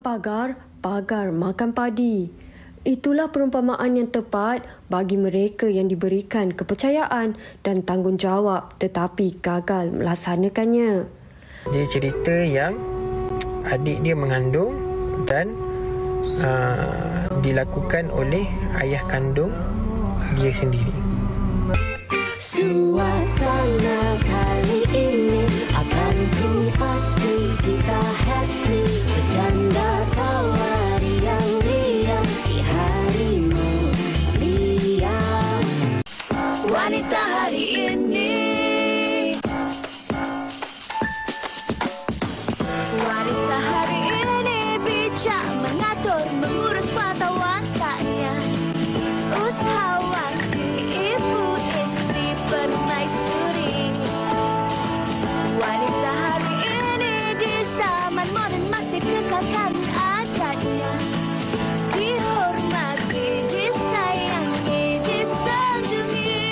pagar, pagar makan padi. Itulah perumpamaan yang tepat bagi mereka yang diberikan kepercayaan dan tanggungjawab tetapi gagal melaksanakannya. Dia cerita yang adik dia mengandung dan dilakukan oleh ayah kandung dia sendiri. Suasana kali ini akan ku pasti kita happy. Bercanda tawa riang-riang di hari mulia. Wanita hari ini, wanita hari ini bijak mengatur, mengurus mata wataknya. Usahawati, ibu istri, permaisuri. Wanita hari ini di zaman moden masih kekalkan adatnya. Dihormati, disayangi, disanjungi.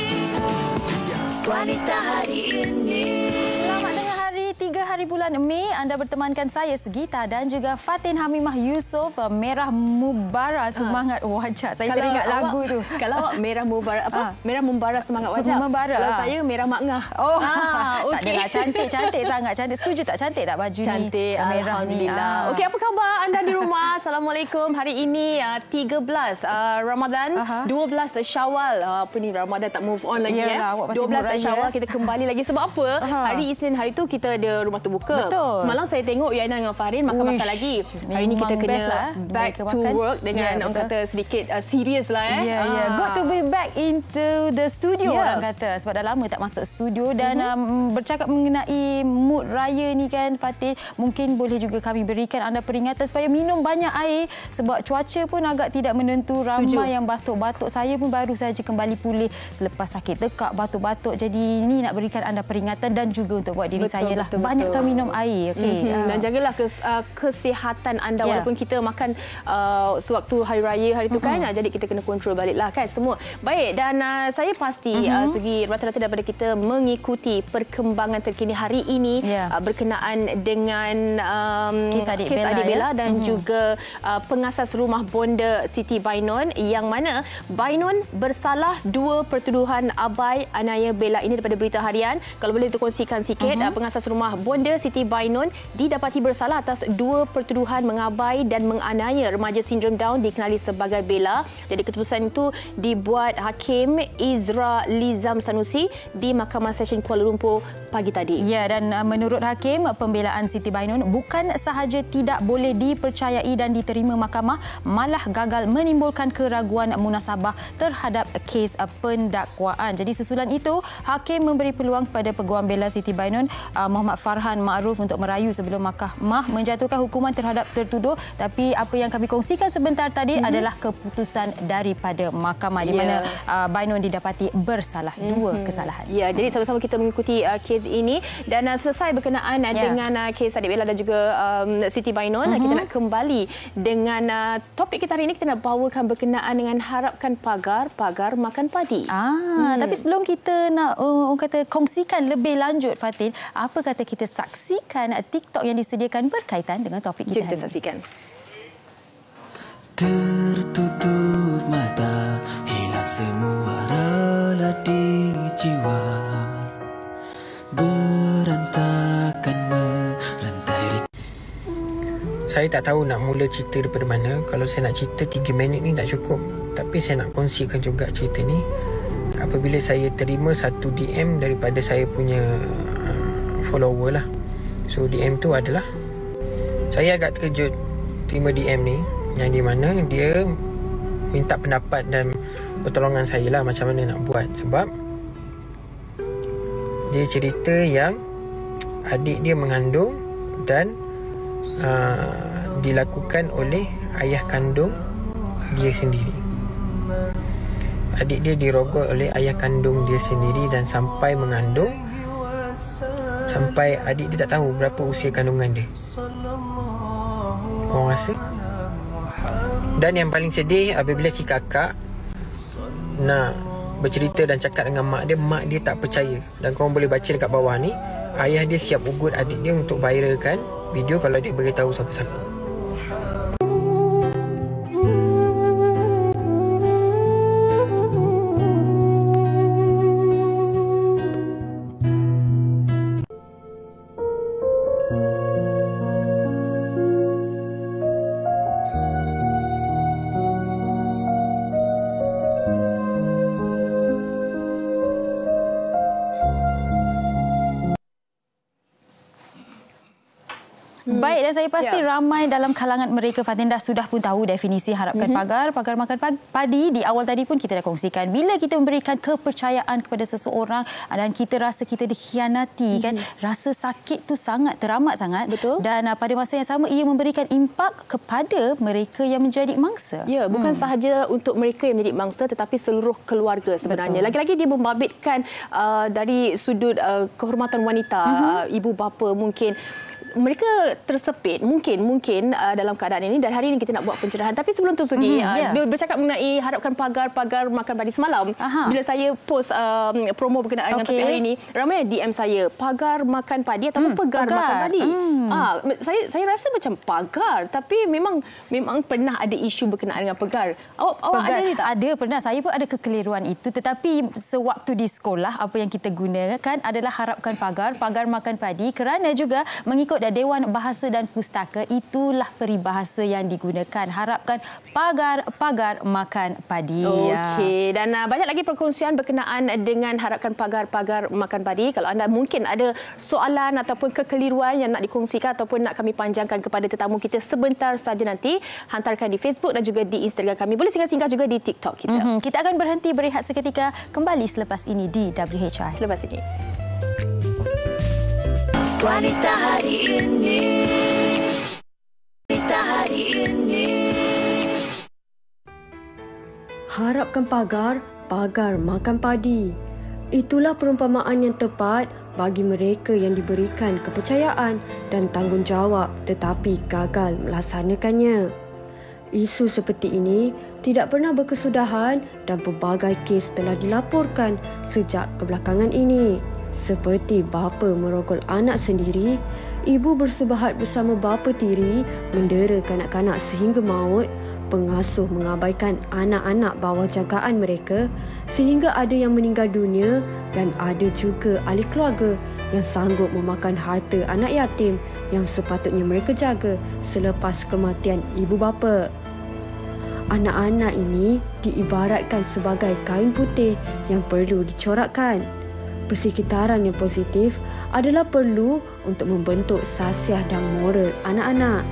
Wanita hari ini. Selamat dengan hari 3 hari bulan Mei. Anda bertemankan saya Segita dan juga Fatin Hamimah Yusof. Merah Mubara semangat wajah. Saya teringat lagu tu. Kalau awak merah mubara merah membara semangat wajah. Kalau saya merah makngah. Oh, tak adalah cantik sangat. Cantik. Setuju tak cantik tak baju cantik, ni? Cantik, alhamdulillah. Okey, apa khabar anda di rumah? Assalamualaikum. Hari ini 13 Ramadan, 12 Syawal. Apa ni, Ramadan tak move on lagi. Yalah, 12 Syawal kita kembali lagi. Sebab apa? Hari Isnin hari tu kita ada rumah terbuka. Betul. Semalam saya tengok Yana dengan Farin makan-makan lagi. Hari ni kita kena back to work dengan orang kata sedikit serius lah. Good to be back into the studio orang kata. Sebab dah lama tak masuk studio. Dan bercakap mengenai mood raya ni kan Fatin, mungkin boleh juga kami berikan anda peringatan supaya minum banyak air. Sebab cuaca pun agak tidak menentu. Ramai yang batuk-batuk. Saya pun baru saja kembali pulih selepas sakit tekak, batuk-batuk. Jadi ni nak berikan anda peringatan dan juga untuk buat diri saya lah. Banyakkan minum air. Okay. Dan jagalah kesihatan anda walaupun kita makan sewaktu hari raya hari tu kan. Jadi kita kena kontrol baliklah kan semua. Baik, dan saya pasti Sugi rata-rata daripada kita mengikuti perkembangan terkini hari ini berkenaan dengan kes adik Bella dan juga pengasas rumah bonda Siti Bainon, yang mana Bainon bersalah 2 pertuduhan abai aniaya Bella. Ini daripada berita harian. Kalau boleh dikongsikan sikit, pengasas rumah bonda Siti Bainon didapati bersalah atas 2 pertuduhan mengabai dan menganiaya remaja sindrom Down dikenali sebagai Bella. Jadi keputusan itu dibuat Hakim Izra Lizam Sanusi di Mahkamah Session Kuala Lumpur pagi tadi. Ya, dan menurut Hakim, pembelaan Siti Bainon bukan sahaja tidak boleh dipercayai dan diterima mahkamah, malah gagal menimbulkan keraguan munasabah terhadap kes pendakwaan. Jadi susulan itu, Hakim memberi peluang kepada peguam Bella Siti Bainon Muhammad Farhan Ma'ruf untuk merayu sebelum mahkamah menjatuhkan hukuman terhadap tertuduh. Tapi apa yang kami kongsikan sebentar tadi adalah keputusan daripada mahkamah di mana Bainon didapati bersalah 2 kesalahan. Ya, jadi sama-sama kita mengikuti kes ini dan selesai berkenaan dengan kes adik Bella dan juga Siti Bainon. Kita nak kembali dengan topik kita hari ini. Kita nak bawakan berkenaan dengan harapkan pagar makan padi. Tapi sebelum kita nak kata kongsikan lebih lanjut Fatin, apa kata kita saksikan TikTok yang disediakan berkaitan dengan topik kita. Kita saksikan. Tertutup mata, hilang semua rela di jiwa, berantakan merantai. Saya tak tahu nak mula cerita daripada mana. Kalau saya nak cerita 3 minit ni tak cukup. Tapi saya nak kongsikan juga cerita ni apabila saya terima satu DM daripada saya punya follower lah. So DM tu adalah, saya agak terkejut terima DM ni, yang di mana dia minta pendapat dan pertolongan saya lah macam mana nak buat. Sebab dia cerita yang adik dia mengandung dan dilakukan oleh ayah kandung dia sendiri. Adik dia dirogol oleh ayah kandung dia sendiri dan sampai mengandung, sampai adik dia tak tahu berapa usia kandungan dia. Korang rasa? Dan yang paling sedih apabila si kakak nak bercerita dan cakap dengan mak dia tak percaya. Dan korang boleh baca dekat bawah ni, ayah dia siap ugut adik dia untuk viralkan video kalau dia beritahu siapa-siapa. Baik, dan saya pasti ramai dalam kalangan mereka, Fatin, sudah pun tahu definisi harapkan pagar makan padi. Di awal tadi pun kita dah kongsikan, bila kita memberikan kepercayaan kepada seseorang dan kita rasa kita dikhianati, kan, rasa sakit tu sangat teramat sangat. Betul. Dan pada masa yang sama ia memberikan impak kepada mereka yang menjadi mangsa. Ya, bukan sahaja untuk mereka yang menjadi mangsa tetapi seluruh keluarga sebenarnya. Lagi-lagi dia membabitkan dari sudut kehormatan wanita, ibu bapa mungkin mereka tersepit mungkin dalam keadaan ini, dan hari ini kita nak buat pencerahan. Tapi sebelum tu Sugi, bercakap mengenai harapkan pagar makan padi semalam. Bila saya post promo berkenaan dengan topik hari ini, ramai DM saya pagar makan padi ataupun pegar makan padi. Saya rasa macam pagar, tapi memang pernah ada isu berkenaan dengan pegar. Awak ada ni tak? Ada, pernah. Saya pun ada kekeliruan itu, tetapi sewaktu di sekolah apa yang kita gunakan adalah harapkan pagar makan padi, kerana juga mengikut Dewan Bahasa dan Pustaka, itulah peribahasa yang digunakan. Harapkan pagar makan padi. Okey, dan banyak lagi perkongsian berkenaan dengan harapkan pagar makan padi. Kalau anda mungkin ada soalan ataupun kekeliruan yang nak dikongsikan ataupun nak kami panjangkan kepada tetamu kita sebentar saja nanti, hantarkan di Facebook dan juga di Instagram kami. Boleh singgah-singgah juga di TikTok kita. Kita akan berhenti berehat seketika, kembali selepas ini di WHI. Selepas ini. Wanita hari ini, wanita hari ini. Harapkan pagar makan padi. Itulah perumpamaan yang tepat bagi mereka yang diberikan kepercayaan dan tanggungjawab tetapi gagal melaksanakannya. Isu seperti ini tidak pernah berkesudahan dan pelbagai kes telah dilaporkan sejak kebelakangan ini. Seperti bapa merogol anak sendiri, ibu bersebahat bersama bapa tiri mendera kanak-kanak sehingga maut, pengasuh mengabaikan anak-anak bawah jagaan mereka sehingga ada yang meninggal dunia, dan ada juga ahli keluarga yang sanggup memakan harta anak yatim yang sepatutnya mereka jaga selepas kematian ibu bapa. Anak-anak ini diibaratkan sebagai kain putih yang perlu dicorakkan. Persekitaran yang positif adalah perlu untuk membentuk sasiah dan moral anak-anak.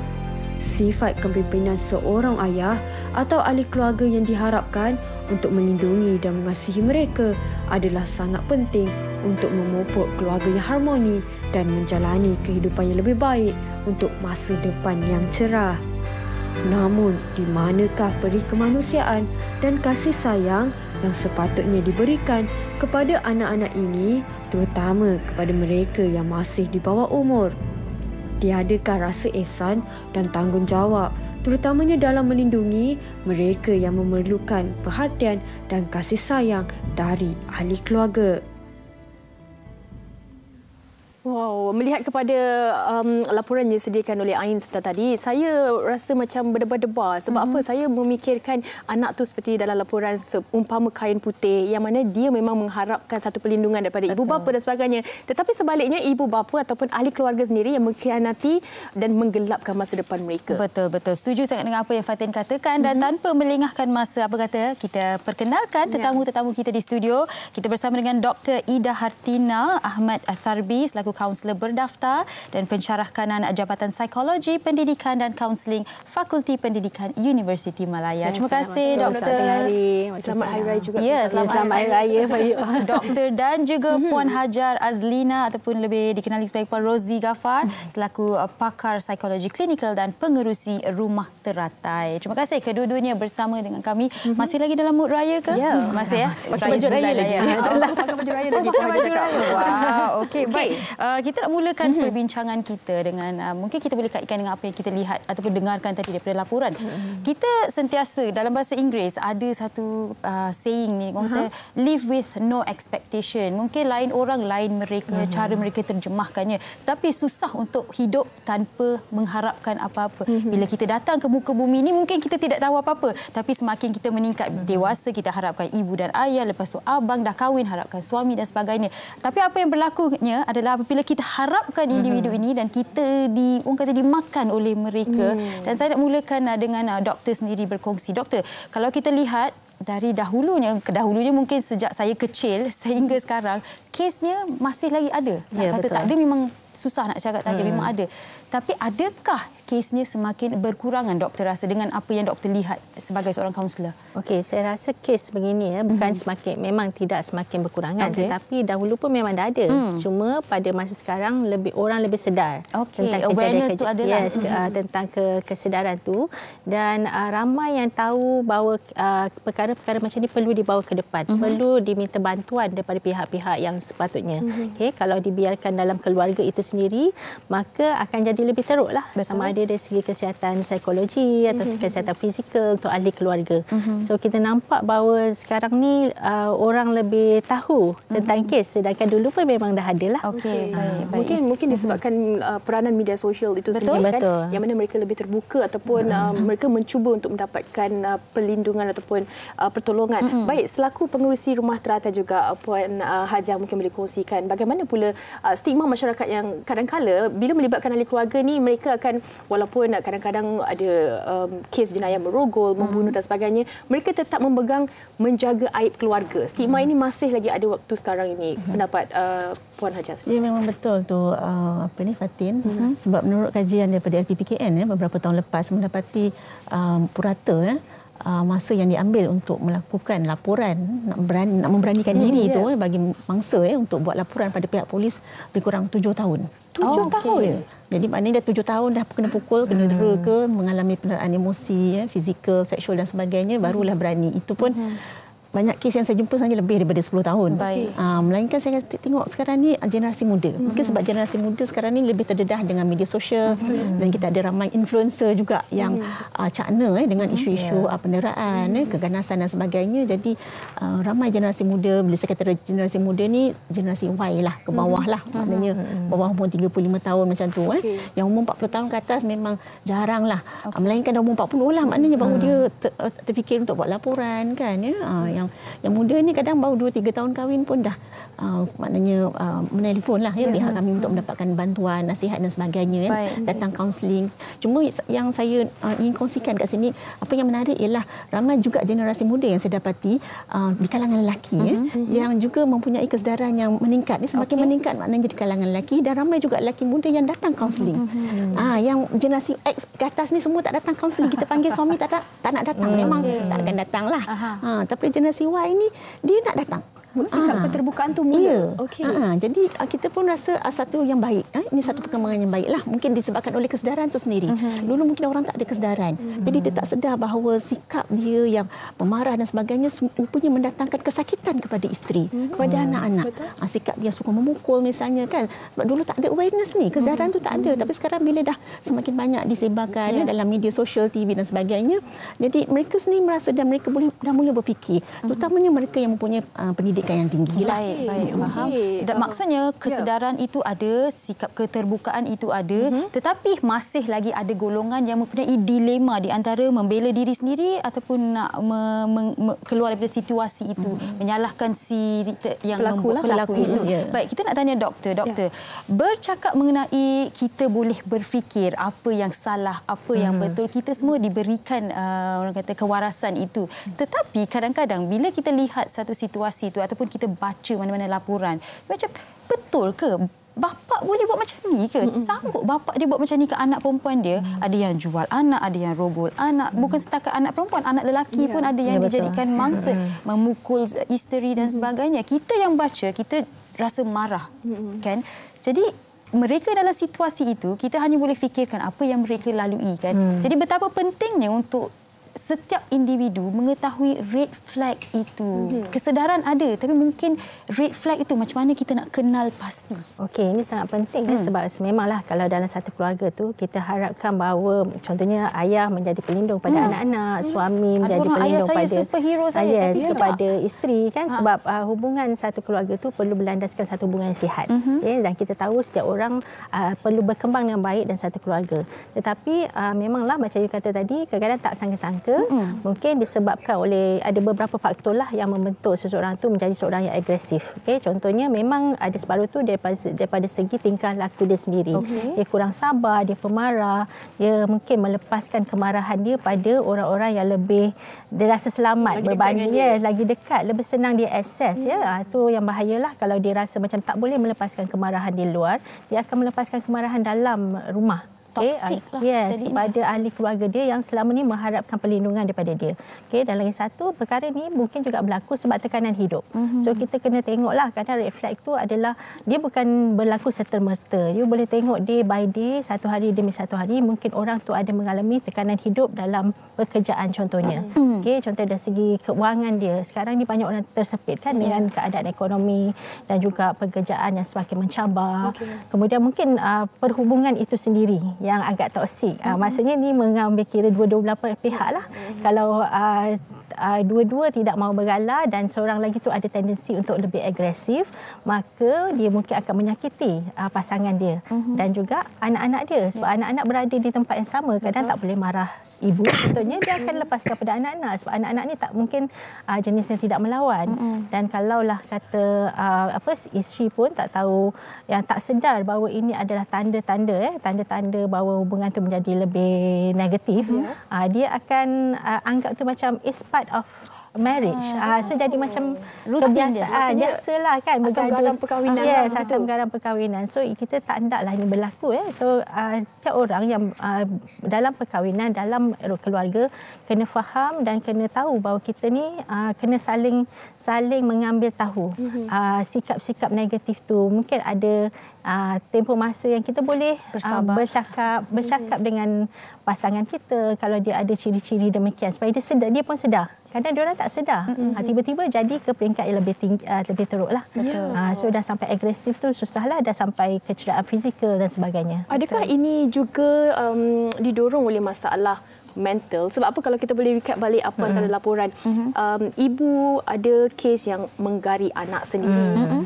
Sifat kepimpinan seorang ayah atau ahli keluarga yang diharapkan untuk melindungi dan mengasihi mereka adalah sangat penting untuk memupuk keluarga yang harmoni dan menjalani kehidupan yang lebih baik untuk masa depan yang cerah. Namun, di manakah peri kemanusiaan dan kasih sayang yang sepatutnya diberikan kepada anak-anak ini, terutama kepada mereka yang masih di bawah umur? Tiadakah rasa ihsan dan tanggungjawab, terutamanya dalam melindungi mereka yang memerlukan perhatian dan kasih sayang dari ahli keluarga? Wow, melihat kepada laporan yang disediakan oleh Ain sebentar tadi, saya rasa macam berdebar-debar. Sebab apa? Saya memikirkan anak tu seperti dalam laporan seumpama kain putih, yang mana dia memang mengharapkan satu perlindungan daripada ibu bapa dan sebagainya. Tetapi sebaliknya, ibu bapa ataupun ahli keluarga sendiri yang mengkhianati dan menggelapkan masa depan mereka. Betul. Setuju sangat dengan apa yang Fatin katakan. Dan tanpa melengahkan masa, kita perkenalkan tetamu-tetamu kita di studio. Kita bersama dengan Dr. Ida Hartina Ahmad Tharbi selaku kaunselor berdaftar dan pensyarah kanan Jabatan Psikologi, Pendidikan dan Kaunseling Fakulti Pendidikan Universiti Malaya. Terima kasih, Doktor. Selamat Hari Raya juga. Ya, selamat Hari Raya. Doktor dan juga Puan Hajar Azlina ataupun lebih dikenali sebagai Puan Rozi Ghaffar selaku pakar psikologi klinikal dan pengerusi rumah teratai. Terima kasih kedua-duanya bersama dengan kami. Masih lagi dalam mood raya ke? Ya. Masih ya? Pakai baju raya lagi. Pakai baju raya lagi. Pakai baju raya. Wow, okey. Baik. Kita nak mulakan perbincangan kita dengan mungkin kita boleh kaitkan dengan apa yang kita lihat ataupun dengarkan tadi daripada laporan. Kita sentiasa dalam bahasa Inggeris ada satu saying ni, kata live with no expectation. Mungkin lain orang lain mereka cara mereka terjemahkannya, tetapi susah untuk hidup tanpa mengharapkan apa-apa. Bila kita datang ke muka bumi ni mungkin kita tidak tahu apa-apa, tapi semakin kita meningkat dewasa, kita harapkan ibu dan ayah, lepas tu abang dah kahwin, harapkan suami dan sebagainya. Tapi apa yang berlakunya adalah apabila kita harapkan individu ini dan kita dimakan oleh mereka. Dan saya nak mulakan dengan doktor sendiri berkongsi. Doktor, kalau kita lihat dari dahulunya mungkin sejak saya kecil sehingga sekarang, kesnya masih lagi ada. Nak kata tak ada memang susah nak cakap tak ada, memang ada. Tapi adakah kesnya semakin berkurangan, doktor rasa, dengan apa yang doktor lihat sebagai seorang kaunselor? Okey, saya rasa kes begini bukan memang tidak semakin berkurangan, tetapi dahulu pun memang dah ada. Cuma pada masa sekarang orang lebih sedar tentang awareness tu adalah tentang kesedaran tu, dan ramai yang tahu bahawa perkara-perkara macam ni perlu dibawa ke depan, perlu diminta bantuan daripada pihak-pihak yang sepatutnya. Okey, kalau dibiarkan dalam keluarga itu sendiri, maka akan jadi lebih teruklah. Sama ada dari segi kesihatan psikologi atau kesihatan fizikal untuk ahli keluarga. So kita nampak bahawa sekarang ni orang lebih tahu tentang kes, sedangkan dulu pun memang dah ada lah. Baik. Mungkin disebabkan peranan media sosial itu sendiri kan, yang mana mereka lebih terbuka ataupun mereka mencuba untuk mendapatkan perlindungan ataupun pertolongan. Baik, selaku pengurusi rumah teratai juga, Puan Hajah mungkin boleh kongsikan bagaimana pula stigma masyarakat yang kadang-kala bila melibatkan ahli keluarga ni, mereka akan, walaupun kadang-kadang ada kes jenayah merogol, membunuh dan sebagainya, mereka tetap memegang menjaga aib keluarga. Stigma ini masih lagi ada waktu sekarang ini. Pendapat Puan Hajah? Ya, memang betul tu Fatin. Sebab menurut kajian daripada LPPKN beberapa tahun lepas mendapati purata masa yang diambil untuk melakukan laporan, nak memberanikan diri itu bagi mangsa untuk buat laporan pada pihak polis lebih kurang 7 tahun. 7 tahun? Ya. Jadi maknanya dah 7 tahun dah kena pukul, kena dera ke, mengalami penderitaan emosi, fizikal, seksual dan sebagainya, barulah berani. Itu pun banyak kes yang saya jumpa sebenarnya lebih daripada 10 tahun. Melainkan saya tengok sekarang ni generasi muda. Mungkin sebab generasi muda sekarang ni lebih terdedah dengan media sosial, dan kita ada ramai influencer juga yang cakna dengan isu-isu penderaan, keganasan dan sebagainya. Jadi ramai generasi muda, bila saya kata generasi muda ni generasi Y lah, ke bawah lah. Maknanya bawah umur 35 tahun macam tu. Yang umur 40 tahun ke atas memang jarang lah. Melainkan dah umur 40 lah, maknanya baru dia terfikir untuk buat laporan kan. Yang muda ni kadang baru 2-3 tahun kahwin pun dah maknanya menelpon lah pihak kami untuk mendapatkan bantuan, nasihat dan sebagainya, datang kaunseling. Cuma yang saya ingin kongsikan kat sini, apa yang menarik ialah ramai juga generasi muda yang saya dapati di kalangan lelaki yang juga mempunyai kesedaran yang meningkat. Semakin meningkat maknanya di kalangan lelaki, dan ramai juga lelaki muda yang datang kaunseling. Yang generasi X ke atas ni semua tak datang kaunseling. Kita panggil suami tak nak datang, memang tak akan datang lah. Tapi generasi Y ni dia nak datang. Sikap keterbukaan tu mula. Jadi kita pun rasa satu yang baik. Ini satu perkembangan yang baik lah. Mungkin disebabkan oleh kesedaran tu sendiri. Dulu mungkin orang tak ada kesedaran. Jadi dia tak sedar bahawa sikap dia yang pemarah dan sebagainya rupanya mendatangkan kesakitan kepada isteri, kepada anak-anak. Sikap dia suka memukul misalnya kan. Sebab dulu tak ada awareness ni. Kesedaran tu tak ada. Tapi sekarang bila dah semakin banyak disebarkan dalam media sosial, TV dan sebagainya, jadi mereka sendiri merasa dan mereka dah mula berfikir. Terutamanya mereka yang mempunyai pendidikan yang tinggi lah. Baik, faham. Dan maksudnya kesedaran itu ada, sikap keterbukaan itu ada, tetapi masih lagi ada golongan yang mempunyai dilema di antara membela diri sendiri ataupun nak keluar daripada situasi itu, menyalahkan si yang pelaku itu. Baik, kita nak tanya doktor. Bercakap mengenai kita boleh berfikir apa yang salah, apa yang betul, kita semua diberikan orang kata kewarasan itu. Tetapi kadang-kadang bila kita lihat satu situasi itu ataupun kita baca mana-mana laporan, macam betul ke bapa boleh buat macam ni ke? Sanggup bapa dia buat macam ni ke anak perempuan dia? Ada yang jual anak, ada yang rogol anak. Bukan setakat anak perempuan, anak lelaki pun ada yang dijadikan mangsa, memukul isteri dan sebagainya. Kita yang baca, kita rasa marah, kan? Jadi mereka dalam situasi itu, kita hanya boleh fikirkan apa yang mereka lalui, kan? Jadi betapa pentingnya untuk setiap individu mengetahui red flag itu. Kesedaran ada, tapi mungkin red flag itu macam mana kita nak kenal pasti. Okey, ini sangat penting sebab memanglah kalau dalam satu keluarga tu kita harapkan bahawa contohnya ayah menjadi pelindung pada anak-anak, suami menjadi pelindung pada superhero saya, kepada isteri kan, sebab hubungan satu keluarga tu perlu berlandaskan satu hubungan yang sihat. Dan kita tahu setiap orang perlu berkembang dengan baik dan satu keluarga. Tetapi memanglah macam you kata tadi, kadang-kadang tak sangka-sangka keluarga, mungkin disebabkan oleh ada beberapa faktor lah yang membentuk seseorang tu menjadi seorang yang agresif. Contohnya memang ada separuh tu daripada segi tingkah laku dia sendiri. Dia kurang sabar, dia pemarah, dia mungkin melepaskan kemarahan dia pada orang-orang yang lebih dia rasa selamat berbanding lagi dekat, lebih senang dia akses tu yang bahayalah kalau dia rasa macam tak boleh melepaskan kemarahan di luar, dia akan melepaskan kemarahan dalam rumah. Toksik lah. Yes, kepada ahli keluarga dia yang selama ni mengharapkan perlindungan daripada dia. Dan lagi satu, perkara ni mungkin juga berlaku sebab tekanan hidup. So kita kena tengoklah, kadang red flag tu adalah dia bukan berlaku serta-merta. You boleh tengok day by day, satu hari demi satu hari, mungkin orang tu ada mengalami tekanan hidup dalam pekerjaan contohnya. Contoh dari segi keuangan dia. Sekarang ni banyak orang tersepit kan dengan keadaan ekonomi dan juga pekerjaan yang semakin mencabar. Kemudian mungkin perhubungan itu sendiri yang agak toksik. Maksudnya ni mengambil kira dua-dua belah pihak lah. Kalau dua-dua tidak mahu bergalah dan seorang lagi tu ada tendensi untuk lebih agresif, maka dia mungkin akan menyakiti pasangan dia dan juga anak-anak dia. Sebab anak-anak berada di tempat yang sama, kadang tak boleh marah ibu, contohnya dia akan lepaskan pada anak-anak sebab anak-anak ni tak mungkin jenis yang tidak melawan. Dan kalaulah kata isteri pun tak tahu, yang tak sedar bahawa ini adalah tanda-tanda bahawa hubungan tu menjadi lebih negatif, dia akan anggap tu macam is part of marriage. So jadi macam kebiasaan, biasalah kan asam garam perkahwinan. Asam garam perkahwinan. So kita tak hendaklah ini berlaku. So setiap orang yang dalam perkahwinan, dalam keluarga, kena faham dan kena tahu bahawa kita ni kena saling mengambil tahu sikap-sikap negatif tu. Mungkin ada tempoh masa yang kita boleh bercakap dengan pasangan kita kalau dia ada ciri-ciri demikian, supaya dia pun sedar. Kadang dia orang tak sedar, tiba-tiba jadi ke peringkat yang lebih tinggi, lebih teruk lah. So dah sampai agresif tu susahlah, dah sampai kecederaan fizikal dan sebagainya. Adakah ini juga didorong oleh masalah mental? Sebab apa, kalau kita boleh recap balik apa antara laporan, ibu ada kes yang menggari anak sendiri,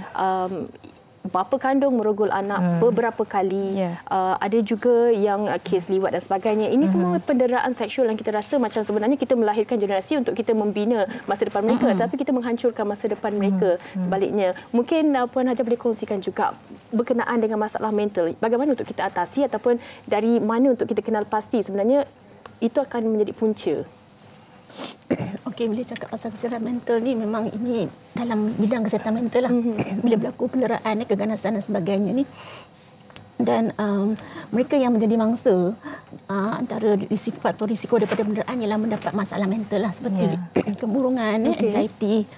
bapa kandung merogol anak beberapa kali, ada juga yang kes liwat dan sebagainya. Ini semua penderaan seksual yang kita rasa macam sebenarnya kita melahirkan generasi untuk kita membina masa depan mereka, tapi kita menghancurkan masa depan mereka sebaliknya. Mungkin Puan Hajah boleh kongsikan juga berkenaan dengan masalah mental, bagaimana untuk kita atasi ataupun dari mana untuk kita kenal pasti sebenarnya itu akan menjadi punca. Okey, bila cakap pasal kesihatan mental ni, memang ini dalam bidang kesihatan mental lah. Bila berlaku penderaan, keganasan dan sebagainya ni, dan mereka yang menjadi mangsa antara faktor risiko daripada penderaan ialah mendapat masalah mental lah, seperti kemurungan, anxiety,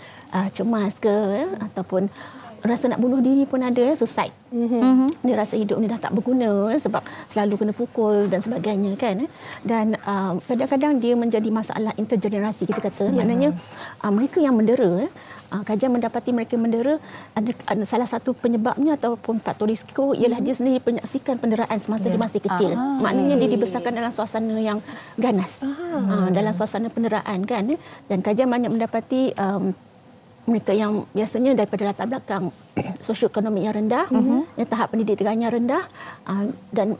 cemas ke, ataupun rasa nak bunuh diri pun ada, suicide. Dia rasa hidup ni dah tak berguna sebab selalu kena pukul dan sebagainya kan. Dan kadang-kadang dia menjadi masalah intergenerasi, kita kata. Maknanya mereka yang mendera, kajian mendapati mereka mendera, ada salah satu penyebabnya ataupun faktor risiko ialah dia sendiri menyaksikan penderaan semasa dia masih kecil. Maknanya dia dibesarkan dalam suasana yang ganas, dalam suasana penderaan kan. Dan kajian banyak mendapati mereka yang biasanya daripada latar belakang sosioekonomi yang rendah, yang tahap pendidikannya rendah, dan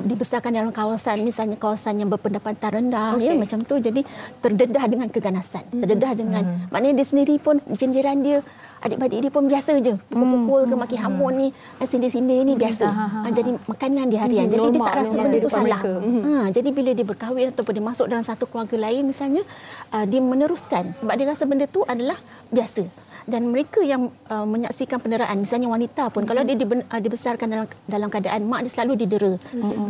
dibesarkan dalam kawasan, misalnya kawasan yang berpendapatan rendah, macam tu, jadi terdedah dengan keganasan, terdedah dengan, maknanya dia sendiri pun, jiran dia, adik-adik dia pun biasa je, pukul-pukul ke maki hamun ni, sindir-sindir ni biasa. Jadi makanan dia harian, jadi dia tak rasa benda tu salah. Jadi bila dia berkahwin ataupun dia masuk dalam satu keluarga lain misalnya, dia meneruskan sebab dia rasa benda tu adalah biasa. Dan mereka yang menyaksikan penderaan, misalnya wanita pun, kalau dia dibesarkan dalam keadaan mak dia selalu didera,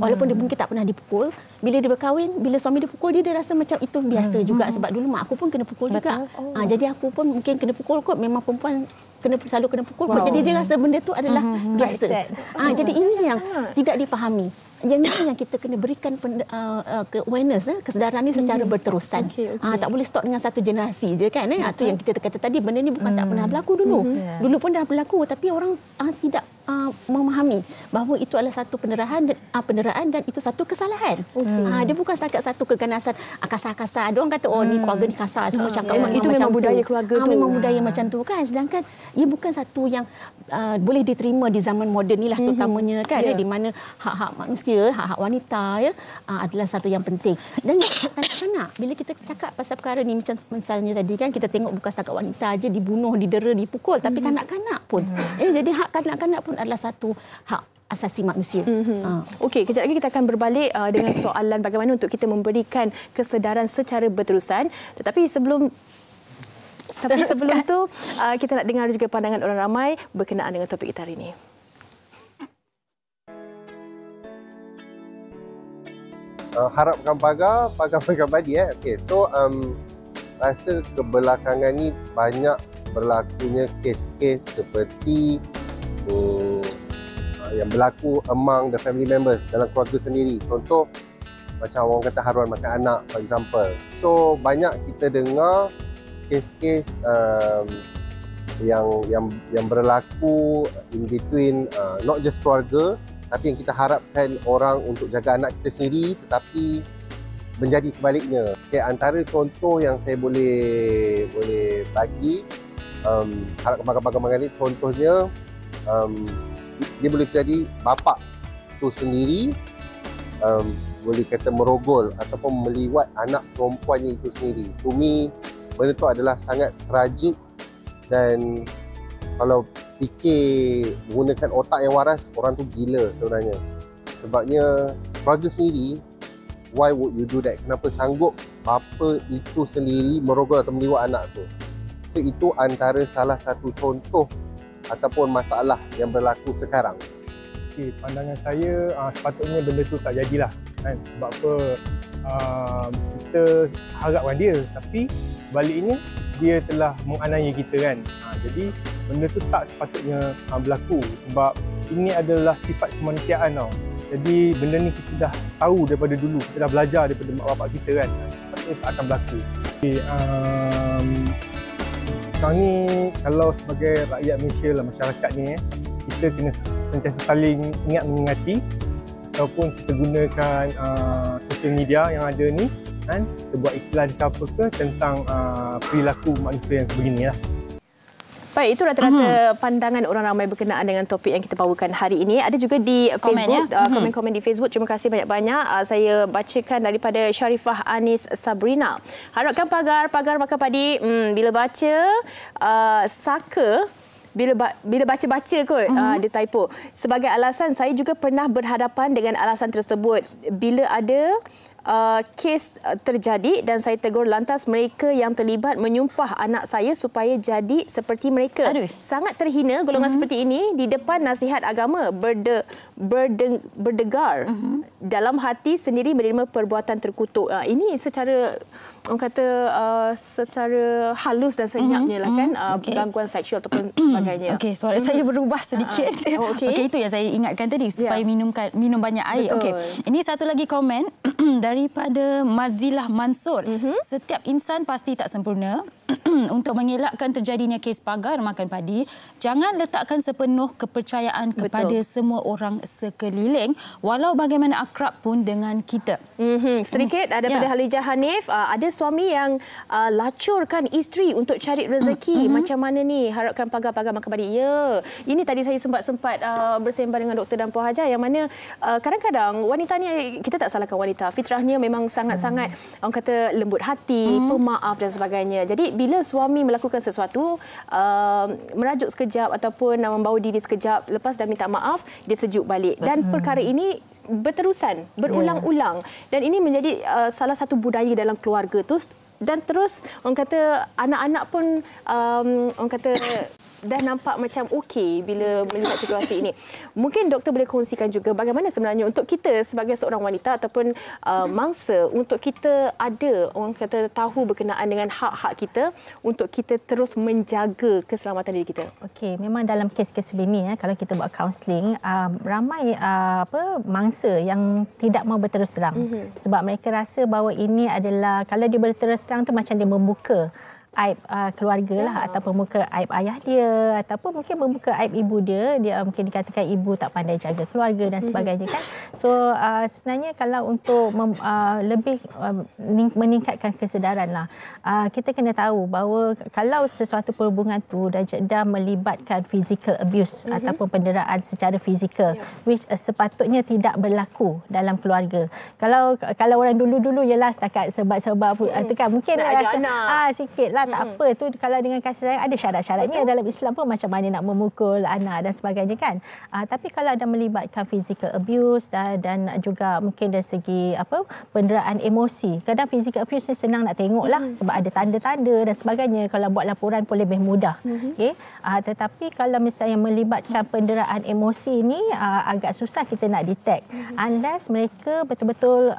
walaupun dia mungkin tak pernah dipukul, bila dia berkahwin, bila suami dia pukul dia rasa macam itu biasa juga, sebab dulu mak aku pun kena pukul juga. Jadi aku pun mungkin kena pukul kot, memang perempuan selalu kena pukul kot. Jadi dia rasa benda tu adalah biasa. Jadi ini yang tidak dipahami. Yang ini yang kita kena berikan awareness, kesedaran ni secara berterusan. Tak boleh stop dengan satu generasi je kan. Itu yang kita kata tadi, benda ni bukan tak pernah berlaku dulu. Dulu pun dah berlaku, tapi orang tidak memahami bahawa itu adalah satu penderaan dan itu satu kesalahan. Dia bukan setakat satu keganasan kasar-kasar. Ada orang kata ni keluarga ni kasar, semua cakap itu memang budaya keluarga tu. Memang budaya macam tu kan. Sedangkan ia bukan satu yang boleh diterima di zaman moden ni lah terutamanya kan di mana hak-hak manusia, hak-hak wanita adalah satu yang penting. Dan kanak-kanak bila kita cakap pasal perkara ni macam misalnya tadi kan kita tengok bukan setakat wanita aja dibunuh, didera, dipukul tapi kanak-kanak pun. Jadi hak kanak-kanak pun adalah satu hak asasi manusia. Okey, kejap lagi kita akan berbalik dengan soalan bagaimana untuk kita memberikan kesedaran secara berterusan. Tetapi sebelum tu kita nak dengar juga pandangan orang ramai berkenaan dengan topik kita hari ini. Harapkan pagar padi. Okey, so rasa kebelakangan ni banyak berlakunya kes-kes seperti yang berlaku among the family members dalam keluarga sendiri. Contoh macam orang kata haruan makan anak, for example. So banyak kita dengar kes-kes yang berlaku in between not just keluarga, tapi yang kita harapkan orang untuk jaga anak kita sendiri tetapi menjadi sebaliknya. Okay, antara contoh yang saya boleh bagi harapkan pagar-pagar ni, contohnya dia boleh jadi bapa tu sendiri boleh kata merogol ataupun meliwat anak perempuannya itu sendiri. To me, benda tu adalah sangat tragik dan kalau fikir menggunakan otak yang waras, orang tu gila sebenarnya. Sebabnya keluarga sendiri, why would you do that? Kenapa sanggup bapa itu sendiri merogol atau meliwat anak tu? So itu antara salah satu contoh ataupun masalah yang berlaku sekarang. Okay, pandangan saya sepatutnya benda tu tak jadilah kan? Sebab apa kita harapkan dia tapi baliknya dia telah menganiaya kita kan. Jadi benda tu tak sepatutnya berlaku sebab ini adalah sifat kemanusiaan tau. Jadi benda ni kita dah tahu daripada dulu, kita dah belajar daripada mak bapak kita kan. Sepatutnya tak akan berlaku. Okay, sekarang ni kalau sebagai rakyat Malaysia lah, masyarakat ni kita kena sentiasa saling ingat mengingati ataupun kita gunakan sosial media yang ada ni kan, kita buat iklan ke apa ke tentang perilaku manusia yang sebegini lah. Baik, itu rata-rata pandangan orang ramai berkenaan dengan topik yang kita bawakan hari ini. Ada juga di Facebook, komen-komen di Facebook. Terima kasih banyak-banyak. Saya bacakan daripada Sharifah Anis Sabrina. Harapkan pagar makan padi. Bila baca saka, bila baca-baca kot, dia typo. Sebagai alasan, saya juga pernah berhadapan dengan alasan tersebut. Bila ada kes terjadi dan saya tegur lantas mereka yang terlibat menyumpah anak saya supaya jadi seperti mereka. Sangat terhina golongan seperti ini di depan nasihat agama berdegar dalam hati sendiri menerima perbuatan terkutuk. Ini secara orang kata secara halus dan senyapnya lah kan, gangguan seksual ataupun sebagainya. Okey, suara saya berubah sedikit. Okey, itu yang saya ingatkan tadi supaya minum banyak air. Okey. Ini satu lagi komen daripada Mazilah Mansur. Setiap insan pasti tak sempurna. Untuk mengelakkan terjadinya kes pagar makan padi, jangan letakkan sepenuh kepercayaan kepada semua orang sekeliling walau bagaimana akrab pun dengan kita. Sedikit daripada Halijah Hanif, ada suami yang lacurkan isteri untuk cari rezeki. Macam mana ni? Harapkan pagar makan padi. Ya, ini tadi saya sempat bersembang dengan Dr. dan Puan Hajar yang mana kadang-kadang wanita ni, kita tak salahkan wanita, fitrahnya memang sangat-sangat orang kata lembut hati, pemaaf dan sebagainya. Jadi bila suami melakukan sesuatu, merajuk sekejap ataupun membawa diri sekejap, lepas dah minta maaf, dia sejuk balik. Dan perkara ini berterusan, berulang-ulang. Dan ini menjadi salah satu budaya dalam keluarga tu. Dan terus orang kata anak-anak pun orang kata dah nampak macam okey bila melihat situasi ini. Mungkin doktor boleh kongsikan juga bagaimana sebenarnya untuk kita sebagai seorang wanita ataupun mangsa untuk kita ada orang kata tahu berkenaan dengan hak-hak kita untuk kita terus menjaga keselamatan diri kita. Okey, memang dalam kes-kes sebegini kalau kita buat kaunseling, ramai mangsa yang tidak mau berterus terang sebab mereka rasa bahawa ini adalah kalau dia berterus terang tu macam dia membuka aib keluarga lah, ataupun membuka aib ayah dia, ataupun mungkin membuka aib ibu dia. Dia mungkin dikatakan ibu tak pandai jaga keluarga dan sebagainya kan. So sebenarnya kalau untuk lebih meningkatkan kesedaran lah, kita kena tahu bahawa kalau sesuatu perhubungan tu dah melibatkan physical abuse ataupun penderaan secara fizikal, which sepatutnya tidak berlaku dalam keluarga. Kalau orang dulu-dulu ialah setakat sebab-sebab tu kan mungkin sikit lah, tak apa tu. Kalau dengan kasih sayang ada syarat-syaratnya. Dalam Islam pun macam mana nak memukul anak dan sebagainya kan. Tapi kalau ada melibatkan physical abuse dan juga mungkin dari segi penderaan emosi, kadang physical abuse ni senang nak tengok lah sebab ada tanda-tanda dan sebagainya. Kalau buat laporan pun lebih mudah. Okay? Tetapi kalau misalnya melibatkan penderaan emosi ni agak susah kita nak detect unless mereka betul-betul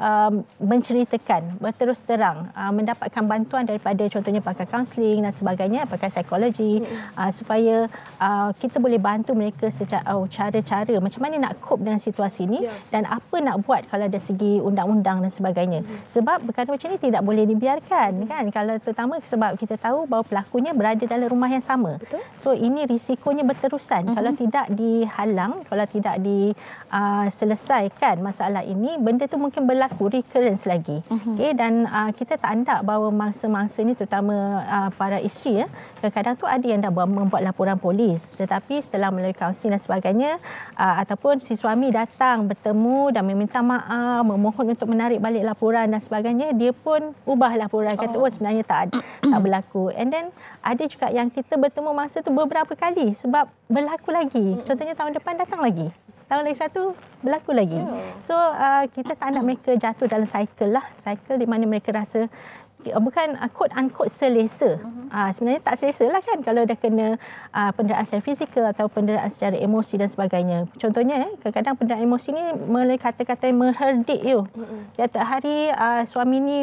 menceritakan berterus terang, mendapatkan bantuan daripada contohnya pakar kaunseling dan sebagainya, pakar psikologi, supaya kita boleh bantu mereka secara cara-cara macam mana nak cope dengan situasi ini dan apa nak buat kalau dari segi undang-undang dan sebagainya. Sebab perkara macam ni tidak boleh dibiarkan kan, kalau terutama sebab kita tahu bahawa pelakunya berada dalam rumah yang sama. So ini risikonya berterusan. Kalau tidak dihalang, kalau tidak diselesaikan masalah ini, benda tu mungkin berlaku recurrence lagi. Okay, dan kita tak andak bahawa mangsa-mangsa ni terutama para isteri kadang-kadang tu ada yang dah membuat laporan polis, tetapi setelah melalui kaunseling dan sebagainya ataupun si suami datang bertemu dan meminta maaf, memohon untuk menarik balik laporan dan sebagainya, dia pun ubah laporan, kata sebenarnya tak berlaku. And then ada juga yang kita bertemu masa tu beberapa kali sebab berlaku lagi. Contohnya tahun depan datang lagi, tahun lagi satu berlaku lagi. So kita tak nak mereka jatuh dalam cycle di mana mereka rasa bukan quote unquote selesa. Sebenarnya tak selesa lah kan kalau dah kena penderaan secara fizikal atau penderaan secara emosi dan sebagainya. Contohnya kadang-kadang penderaan emosi ni melalui kata-kata yang mengherdik you. Tiap hari suami ni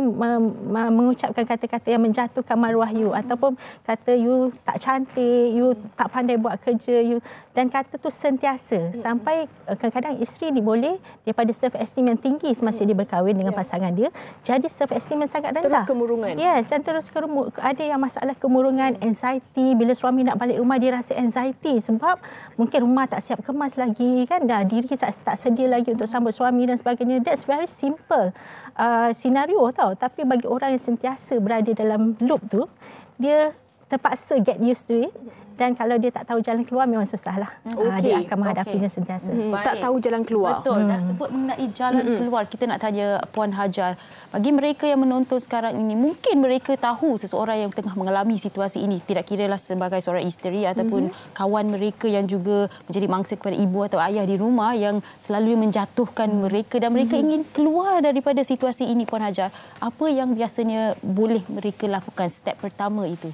mengucapkan kata-kata yang menjatuhkan maruah you, ataupun kata you tak cantik, you tak pandai buat kerja you, dan kata tu sentiasa sampai kadang-kadang isteri ni boleh daripada self esteem yang tinggi semasa dia berkahwin dengan pasangan dia, jadi self esteem yang sangat rendah. Terus kemurungan. Yes, dan terus ada yang masalah kemurungan, anxiety. Bila suami nak balik rumah dia rasa anxiety sebab mungkin rumah tak siap kemas lagi kan, dah diri tak sedia lagi untuk sambut suami dan sebagainya. That's very simple senario tau, tapi bagi orang yang sentiasa berada dalam loop tu, dia terpaksa get used to it. Dan kalau dia tak tahu jalan keluar, memang susahlah. Dia akan menghadapinya sentiasa. Tak tahu jalan keluar. Betul. Dah sebut mengenai jalan keluar. Kita nak tanya Puan Hajar. Bagi mereka yang menonton sekarang ini, mungkin mereka tahu seseorang yang tengah mengalami situasi ini. Tidak kiralah sebagai seorang isteri ataupun kawan mereka yang juga menjadi mangsa kepada ibu atau ayah di rumah yang selalu menjatuhkan mereka. Dan mereka ingin keluar daripada situasi ini, Puan Hajar. Apa yang biasanya boleh mereka lakukan? Step pertama itu.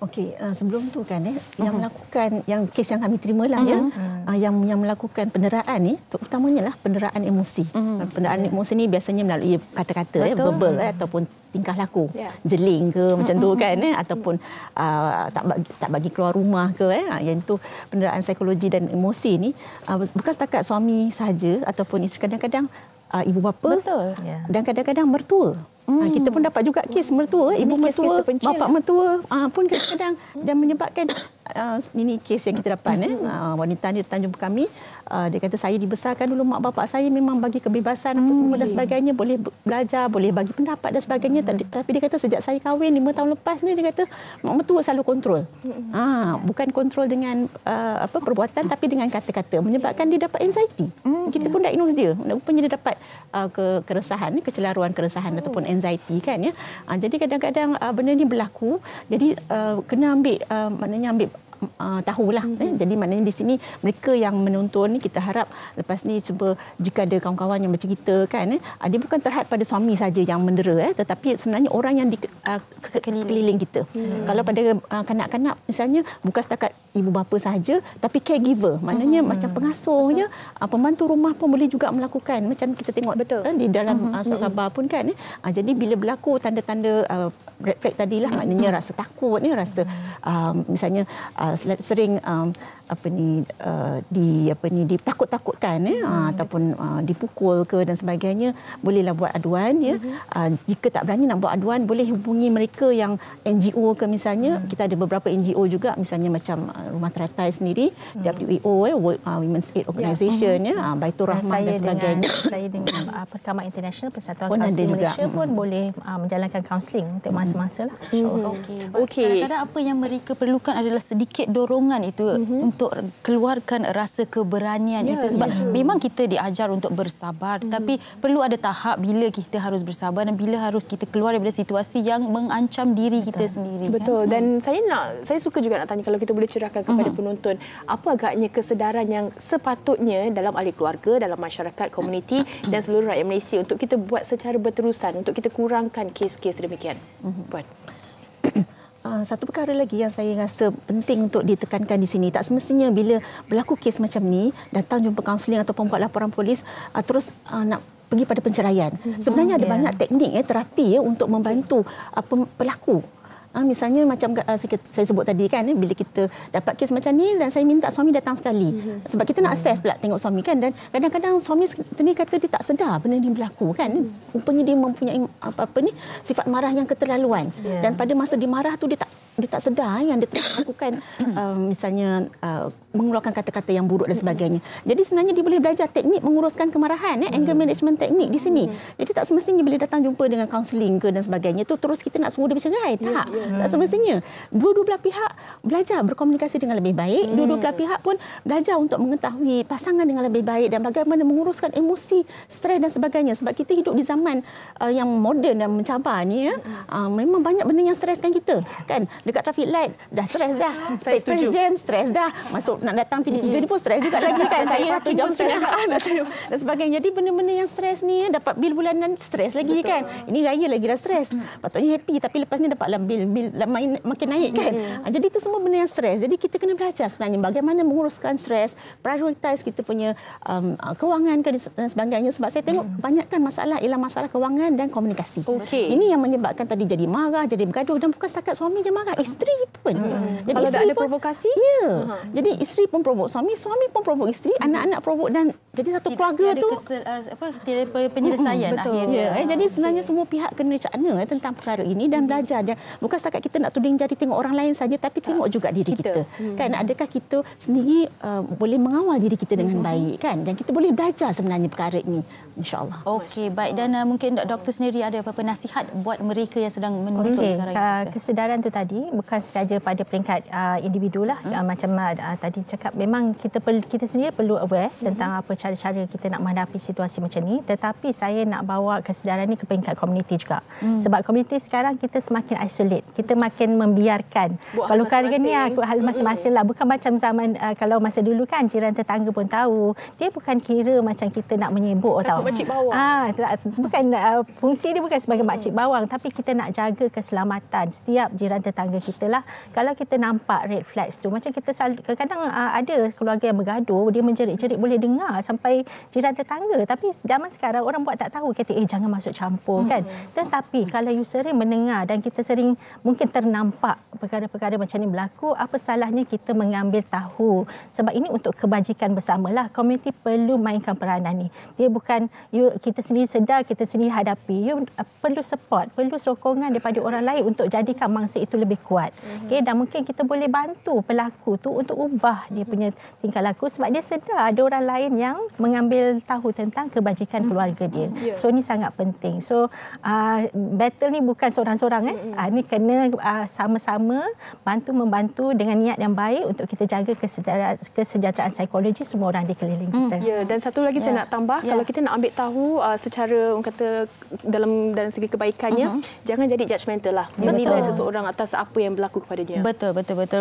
Okey, sebelum tu kan yang melakukan, yang kes yang kami terima lah yang melakukan penderaan ni terutamanya lah penderaan emosi. Penderaan emosi ni biasanya melalui kata-kata verbal ataupun tingkah laku, jeling ke macam tu kan ataupun tak bagi keluar rumah ke yang tu penderaan psikologi dan emosi ni bukan setakat suami sahaja ataupun isteri, kadang-kadang ibu bapa dan kadang-kadang mertua. Kita pun dapat juga kes mertua, ibu mertua, bapa mertua pun kadang-kadang dan menyebabkan ini kes yang kita dapat wanita ni datang jumpa kami, dia kata saya dibesarkan dulu mak bapak saya memang bagi kebebasan apa semua dan sebagainya, boleh belajar, boleh bagi pendapat dan sebagainya, tapi dia kata sejak saya kahwin 5 tahun lepas ni dia kata mak mertua selalu kontrol. Bukan kontrol dengan perbuatan tapi dengan kata-kata, menyebabkan dia dapat anxiety. Kita pun diagnose dia, rupanya dia dapat keresahan, kecelaruan keresahan ataupun anxiety kan ya. Jadi kadang-kadang benda ni berlaku, jadi kena ambil maknanya ambil tahulah. Jadi maknanya di sini mereka yang menonton ni, kita harap lepas ni cuba jika ada kawan-kawan yang bercerita kan, dia bukan terhad pada suami saja yang mendera, tetapi sebenarnya orang yang di sekeliling kita. Kalau pada kanak-kanak misalnya bukan setakat ibu bapa sahaja, tapi caregiver, maknanya macam pengasuhnya, pembantu rumah pun boleh juga melakukan macam kita tengok di dalam surat khabar pun kan. Jadi bila berlaku tanda-tanda red flag tadilah, maknanya rasa takut ni, rasa misalnya sering ditakut-takutkan ataupun dipukul ke dan sebagainya, bolehlah buat aduan ya. Jika tak berani nak buat aduan, boleh hubungi mereka yang NGO ke misalnya. Kita ada beberapa NGO juga, misalnya macam Rumah Teratai sendiri, WEO Women's Aid Organisation Baitur Rahmah dan sebagainya. Saya dengan Perkhidmatan Internasional Persatuan Kaunseling Malaysia pun boleh menjalankan kaunseling untuk masa-masa lah. Okey. Kadang-kadang apa yang mereka perlukan adalah sedikit dorongan itu untuk keluarkan rasa keberanian itu, sebab memang kita diajar untuk bersabar, tapi perlu ada tahap bila kita harus bersabar dan bila harus kita keluar daripada situasi yang mengancam diri kita sendiri. Betul. Dan saya suka juga nak tanya, kalau kita boleh curahkan kepada penonton, apa agaknya kesedaran yang sepatutnya dalam ahli keluarga, dalam masyarakat, komuniti dan seluruh rakyat Malaysia untuk kita buat secara berterusan untuk kita kurangkan kes-kes demikian. Puan. Satu perkara lagi yang saya rasa penting untuk ditekankan di sini, tak semestinya bila berlaku kes macam ni datang jumpa kaunseling ataupun buat laporan polis terus nak pergi pada penceraian. Sebenarnya ada banyak teknik terapi untuk membantu pelaku. Misalnya macam saya sebut tadi kan, bila kita dapat kes macam ni dan saya minta suami datang sekali. Sebab kita nak assess pula tengok suami kan, dan kadang-kadang suami sendiri kata dia tak sedar benda ni berlaku kan. Rupanya dia mempunyai sifat marah yang keterlaluan. Dan pada masa dia marah tu dia tak sedar yang dia telah melakukan misalnya mengeluarkan kata-kata yang buruk dan sebagainya. Jadi sebenarnya dia boleh belajar teknik menguruskan kemarahan, anger management teknik di sini. Jadi tak semestinya bila datang jumpa dengan kaunseling ke dan sebagainya tu terus kita nak suruh dia bercerai. Tak semestinya. Dua-dua belah pihak belajar berkomunikasi dengan lebih baik. Dua-dua belah pihak pun belajar untuk mengetahui pasangan dengan lebih baik dan bagaimana menguruskan emosi, stres dan sebagainya. Sebab kita hidup di zaman yang moden dan mencabar ni memang banyak benda yang streskan kita kan. Dekat traffic light dah stres dah. Saya setuju. Jam stres dah. Masuk nak datang tiba-tiba ni pun stres juga lagi kan. Saya dah 1 jam stres dan sebagainya. Jadi benda-benda yang stres ni dapat bil bulanan stres lagi kan. Ini raya lagi dah stres. Patutnya happy tapi lepas ni dapatlah bil makin naik kan. Jadi itu semua benda yang stres. Jadi kita kena belajar sebenarnya bagaimana menguruskan stres, prioritize kita punya kewangan dan sebagainya. Sebab saya tengok kebanyakan masalah ialah masalah kewangan dan komunikasi. Ini yang menyebabkan tadi jadi marah, jadi bergaduh, dan bukan setakat suami je marah, isteri pun. Jadi kalau ada provokasi? Ya. Jadi isteri pun provok suami, suami pun provok isteri, anak-anak provok, dan jadi satu keluarga tu tiada penyelesaian akhirnya. Jadi sebenarnya semua pihak kena cakna tentang perkara ini dan belajar. Dan bukan setakat kita nak tuding jari tengok orang lain saja, tapi tengok juga diri kita. Kan adakah kita sendiri boleh mengawal diri kita dengan baik kan, dan kita boleh belajar sebenarnya perkara ini, insya-Allah. Okey, baik. Dan mungkin doktor sendiri ada apa-apa nasihat buat mereka yang sedang menuntut sekarang ini? Kesedaran tu tadi bukan sahaja pada peringkat individu lah. Macam tadi cakap, memang kita sendiri perlu aware tentang apa cara-cara kita nak menghadapi situasi macam ni, tetapi saya nak bawa kesedaran ni ke peringkat komuniti juga. Sebab komuniti sekarang kita semakin isolate, kita makin membiarkan. Kalau perkara ni hal masing-masing lah, bukan macam zaman kalau masa dulu kan jiran tetangga pun tahu. Dia bukan kira macam kita nak menyebuk tahu. Makcik bawang. Bukan fungsi dia bukan sebagai makcik bawang, tapi kita nak jaga keselamatan setiap jiran tetangga kita lah. Kalau kita nampak red flags tu, macam kita kadang-kadang ada keluarga yang bergaduh, dia menjerit-jerit boleh dengar sampai jiran tetangga, tapi zaman sekarang orang buat tak tahu, kata jangan masuk campur kan. Tetapi kalau you sering mendengar dan kita sering mungkin ternampak perkara-perkara macam ni berlaku, apa salahnya kita mengambil tahu, sebab ini untuk kebajikan bersamalah. Komuniti perlu mainkan peranan ni. Dia bukan kita sendiri sedar, kita sendiri hadapi. You perlu support, perlu sokongan daripada orang lain untuk jadikan mangsa itu lebih kuat. Dan mungkin kita boleh bantu pelaku tu untuk ubah dia punya tingkah laku, sebab dia sedar ada orang lain yang mengambil tahu tentang kebajikan keluarga dia. So ini sangat penting. So battle ni bukan seorang-seorang ni kena sama-sama bantu-membantu dengan niat yang baik untuk kita jaga kesejahteraan psikologi semua orang di keliling kita. Dan satu lagi saya nak tambah, kalau kita nak ambil tahu secara orang kata dalam segi kebaikannya, jangan jadi judgemental lah. Menilai seseorang atas apa yang berlaku kepadanya. Betul.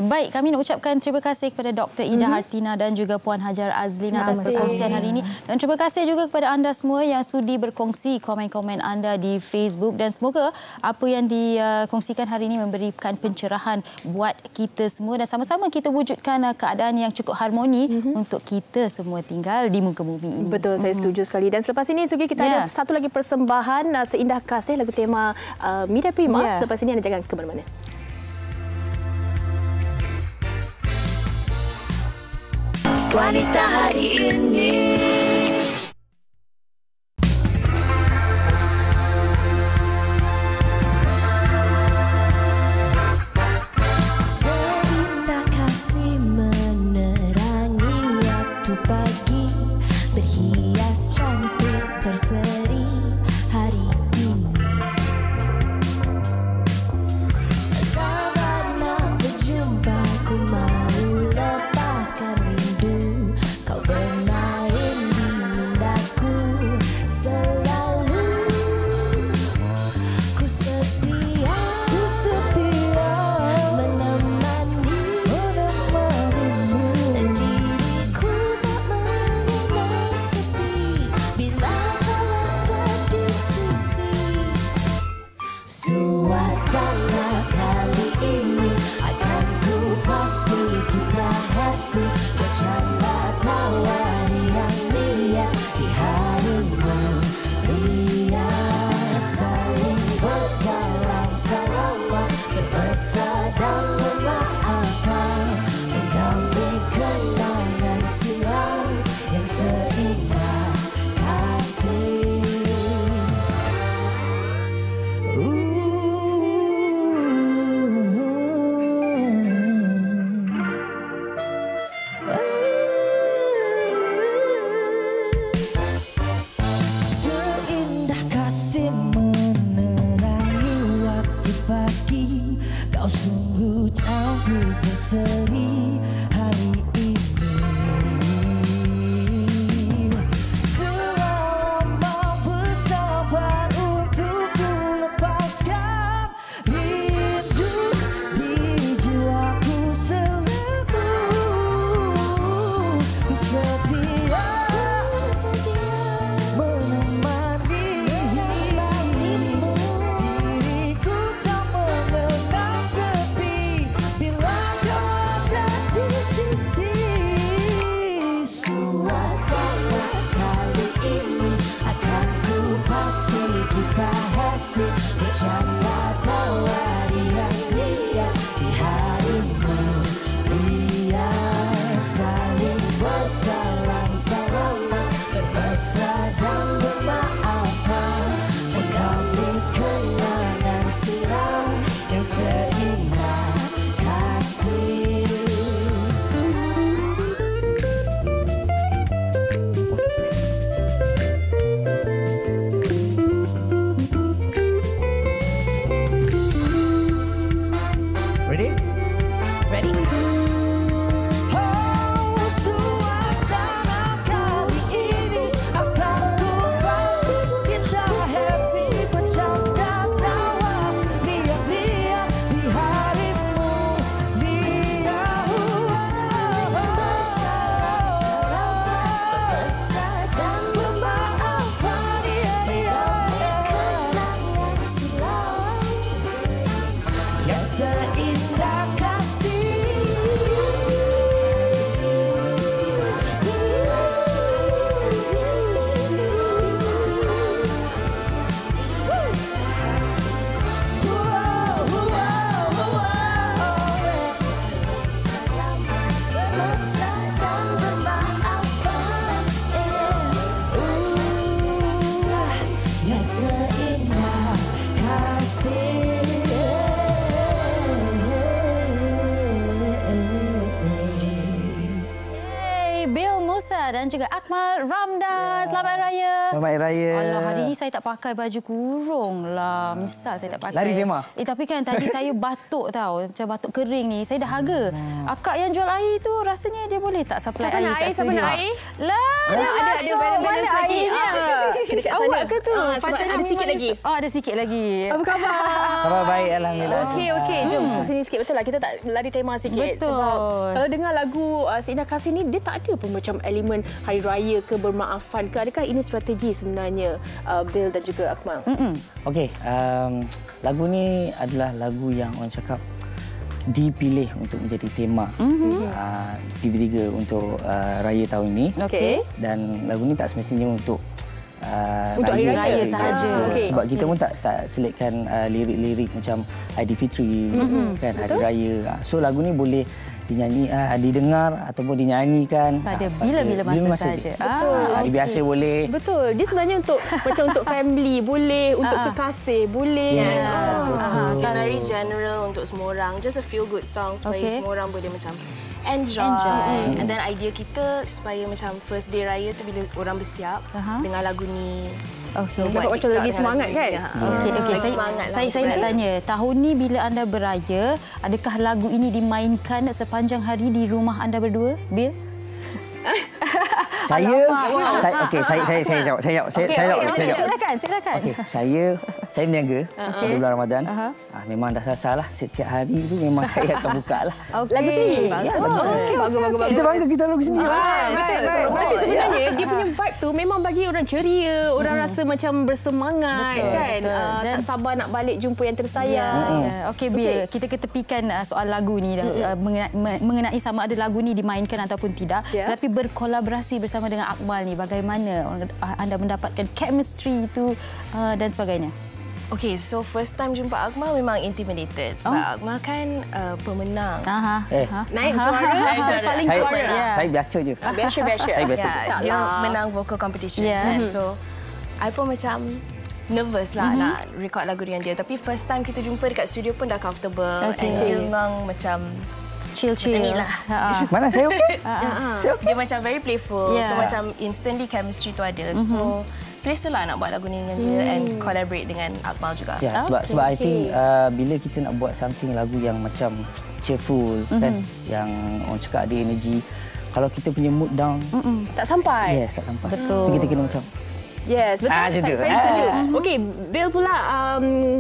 Baik, kami nak ucapkan terima kasih kepada Dr. Ida Hartina dan juga Puan Hajar Azlina atas perkongsian hari ini. Dan terima kasih juga kepada anda semua yang sudi berkongsi komen-komen anda di Facebook, dan semoga apa yang dikongsikan hari ini memberikan pencerahan buat kita semua dan sama-sama kita wujudkan keadaan yang cukup harmoni untuk kita semua tinggal di muka bumi ini. Betul, saya setuju sekali. Dan selepas ini Sugi, kita ada satu lagi persembahan Seindah Kasih, lagu tema Media Prima. Selepas ini anda jangan ke mana-mana. wanita hari ini. Seindah kasih menerangi waktu pagi, berhias cantik berseri hari ini. Sabar nak berjumpa, ku mau lepaskan rindu. Kau bermain di mindaku selalu. Ku setia menemanimu. Diriku tak mengenal sepi bila kau ada di sisi. Suasana kali ini akan ku pasti buka hati, bercanda tawa riang-riang di harimu ria. Saling bersalam-salaman, berpesan dan memaafkan, mengambil kenangan silam yang seindah kasih. Seindah kasih menerangi waktu pagi, kau sungguh cantik berseri hari ini. Telah lama bersabar untuk ku lepaskan rindu di jiwaku selalu. Ku setia menemanimu. Diriku tak mengenal sepi bila kau ada di sisi. Suasana kali ini akan ku pasti buka hati, bercanda tawa riang-riang di harimu ria. Saling bersalam-salaman, berpesan dan bermaafan, mengambil kenangan silam yang seindah kasih. Ready? Ready? Oh, suasana kali ini akan ku pasti kita happy, bercanda tawa riang-riang di harimu ria. Saling bersalam-salaman, berpesan dan bermaafan, kenangan silam yang seindah kasih. Berpesan dan bermaafan, yang seindah kasih. Bill Musa dan juga Akmal Ramdan. Selamat Hari Raya. Selamat Hari Raya. Alah, hari ini saya tak pakai baju kurung lah. Misal saya tak pakai. Lari tema. Tapi kan tadi saya batuk tahu. Macam batuk kering ni. Saya dah harga. Akak yang jual air tu rasanya dia boleh tak supply Siapa air nak kat air? Siapa studio? nak air? Lah, dia masuk. Mana airnya? Awak ke tu? Ada sikit lagi. Oh, ada sikit lagi. Apa khabar? Khabar baik, alhamdulillah. Okey. Jom ke sini sikit. Betul lah, kita tak lari tema sikit. Betul. Sebab kalau dengar lagu Seindah Kasih ni, dia tak ada pun macam elemen hari raya ke bermaafan ke. Adakah ini strategi sebenarnya Bill dan juga Akmal? Okey, lagu ni adalah lagu yang orang cakap dipilih untuk menjadi tema TV3 untuk raya tahun ini. Okey. Dan lagu ni tak semestinya untuk untuk hari raya sahaja. Sebab kita pun tak selitkan lirik-lirik macam Aidilfitri kan, hari raya. So lagu ni boleh didengar ataupun dinyanyikan. Pada bila-bila masa saja. Hari biasa boleh. Betul. Dia sebenarnya untuk macam untuk family boleh, untuk kekasih boleh. Yes, very general untuk semua orang. Just a feel good song supaya semua orang boleh macam enjoy. And then idea kita supaya macam first day raya tu bila orang bersiap dengan lagu ni. So dapat macam lebih semangat kan? Okey. Saya nak tanya, tahun ni bila anda beraya, adakah lagu ini dimainkan sepanjang hari di rumah anda berdua, Bill? Saya jawab. Silakan. Okey, saya meniaga di bulan Ramadan. Memang dah sasalah setiap hari tu memang saya akan buka lah. Lagu sendiri? Bagus. Kita bangga kita lagu sendiri. Betul. Tapi sebenarnya dia punya vibe tu memang bagi orang ceria, orang rasa macam bersemangat kan. Tak sabar nak balik jumpa yang tersayang. Okey, Bill, kita ketepikan soal lagu ni mengenai sama ada lagu ni dimainkan ataupun tidak. Tapi berkolaborasi bersama dengan Akmal ni, bagaimana anda mendapatkan chemistry itu dan sebagainya? Okay, so first time jumpa Akmal memang intimidated sebab Akmal kan pemenang. Naik juara. Paling juara. Saya biasa je. Biasa. Saya biasa. Dia menang vocal competition kan. So, I pun macam nervous lah nak record lagu dengan dia. Tapi first time kita jumpa dekat studio pun dah comfortable. And dia memang macam chill lah. Mana saya okey? Dia macam very playful. So macam instantly chemistry tu ada. So selesa lah nak buat lagu ni dengan dia and collaborate dengan Akmal juga. Sebab I think bila kita nak buat something lagu yang macam cheerful kan, yang orang cakap ada energy, kalau kita punya mood down tak sampai. Tak sampai. Betul. So kita kena macam Yes, betul. Saya setuju. Okey, Bill pula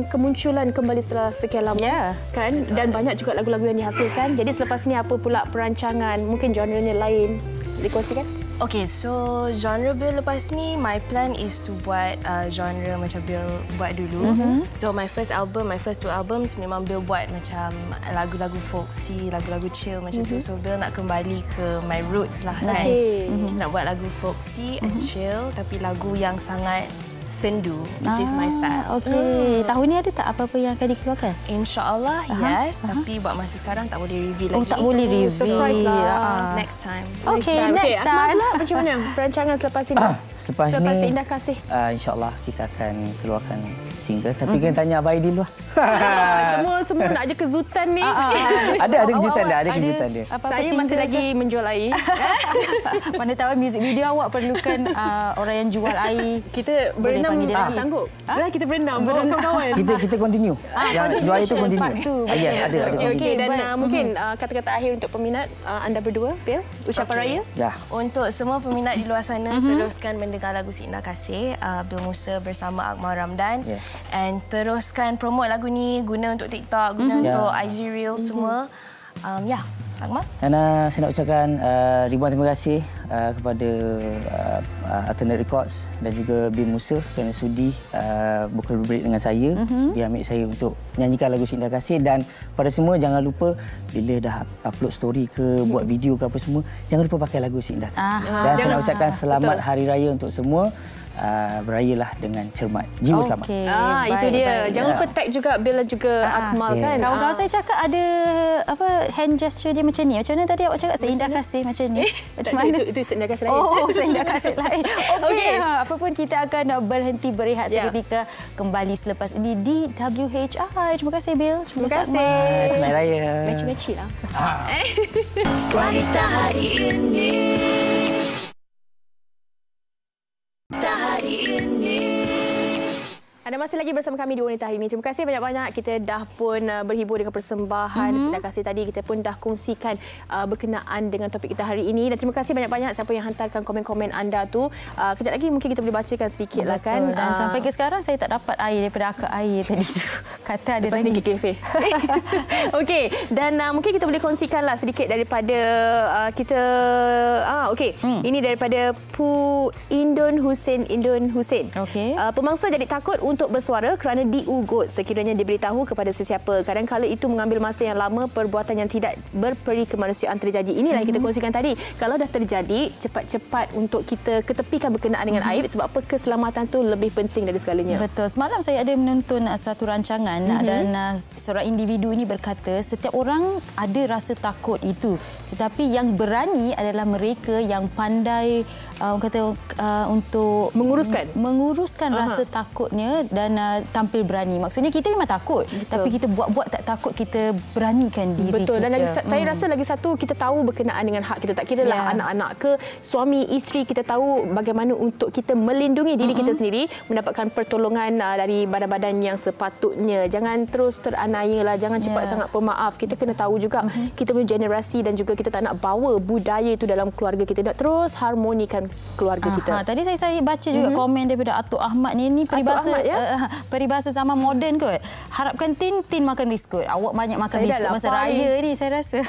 kemunculan kembali setelah sekian lama kan, dan banyak juga lagu-lagu yang dihasilkan. Jadi selepas ni apa pula perancangan? Mungkin genre-nya lain dikongsikan? Okay, so genre Bill lepas ni, my plan is to buat genre macam Bill buat dulu. So my first two albums memang Bill buat macam lagu-lagu folksy, lagu-lagu chill macam tu. So Bill nak kembali ke my roots lah kan. Kita nak buat lagu folksy and chill tapi lagu yang sangat sendu. This is my style. Okey. Tahun ni ada tak apa-apa yang akan dikeluarkan? InsyaAllah yes. Tapi buat masa sekarang tak boleh reveal lagi. Tak boleh reveal. Surprise lah. Next time. Okay, next time. Macam mana perancangan selepas ini? Selepas Indah Kasih. InsyaAllah kita akan keluarkan single. Tapi kena tanya Abang Aidil lah. Semua nak je kejutan ni. Ada kejutan dia. Ada kejutan dia. Saya masih lagi menjual air. Mana tahu muzik video awak perlukan orang yang jual air. Kita berenam sanggup. Kita berenam kawan-kawan. Kita continue. Yang jual itu continue. Yes, ada. Okey, dan mungkin kata-kata akhir untuk peminat anda berdua, Bill, ucapan raya. Untuk semua peminat di luar sana, teruskan mendengar lagu Si Indah Kasih Bill Musa bersama Akmal Ramdan. And teruskan promote lagu ni, guna untuk TikTok, guna untuk IG Reel semua. Akmal. Dan saya nak ucapkan ribuan terima kasih kepada Alternate Records dan juga Bill Musa kerana sudi berkolaborasi dengan saya. Dia ambil saya untuk menyanyikan lagu Si Indah Kasih, dan pada semua jangan lupa bila dah upload story ke buat video ke apa semua, jangan lupa pakai lagu Si Indah Kasih. Dan saya nak ucapkan selamat Hari Raya untuk semua. Berayalah dengan cermat. Jiwa selamat. Itu dia. Jangan lupa tag juga Bill dan juga Akmal kan. Kawan-kawan saya cakap ada hand gesture dia macam ni. Macam mana tadi awak cakap Si Indah Kasih macam ni? Macam mana? Itu Si Indah Kasih lain. Si Indah Kasih lain. Okey. Apapun kita akan berhenti berehat seketika, kembali selepas ini di WHI. Terima kasih Bill. Terima kasih. Selamat Raya. Match-matchy lah. Wanita hari ini. Anda masih lagi bersama kami di Wanita Hari Ini. Terima kasih banyak-banyak. Kita dah pun berhibur dengan persembahan Si Indah Kasih tadi. Kita pun dah kongsikan berkenaan dengan topik kita hari ini. Dan terima kasih banyak-banyak siapa yang hantarkan komen-komen anda tu. Kejap lagi mungkin kita boleh bacakan sedikit lah kan. Dan sampai ke sekarang saya tak dapat air daripada akak air tadi tu. Kata ada lepas lagi. Lepas ni kafe. Okey. Dan mungkin kita boleh kongsikanlah sedikit daripada kita. Okey. Ini daripada Indon Hussein. Okey. Pemangsa jadi takut untuk bersuara kerana diugut sekiranya diberitahu kepada sesiapa. Kadang-kala itu mengambil masa yang lama, perbuatan yang tidak berperi kemanusiaan terjadi. Inilah yang kita kongsikan tadi. Kalau dah terjadi, cepat-cepat untuk kita ketepikan berkenaan dengan aib, sebab apa keselamatan tu lebih penting dari segalanya. Betul. Semalam saya ada menonton satu rancangan dan seorang individu ini berkata setiap orang ada rasa takut itu. Tetapi yang berani adalah mereka yang pandai untuk menguruskan rasa takutnya dan tampil berani. Maksudnya kita memang takut, tapi kita buat-buat tak takut, kita beranikan diri kita. Dan saya rasa lagi satu, kita tahu berkenaan dengan hak kita. Tak kira lah anak-anak ke suami, isteri, kita tahu bagaimana untuk kita melindungi diri kita sendiri, mendapatkan pertolongan dari badan-badan yang sepatutnya. Jangan terus teraniaya lah, jangan cepat sangat pemaaf. Kita kena tahu juga kita punya generasi dan juga kita tak nak bawa budaya itu dalam keluarga kita. Nak terus harmonikan keluarga kita. Tadi saya baca juga komen daripada Atuk Ahmad ni peribahasa zaman moden kot. Harapkan tin makan biskut. Awak banyak makan biskut masa raya ni saya rasa.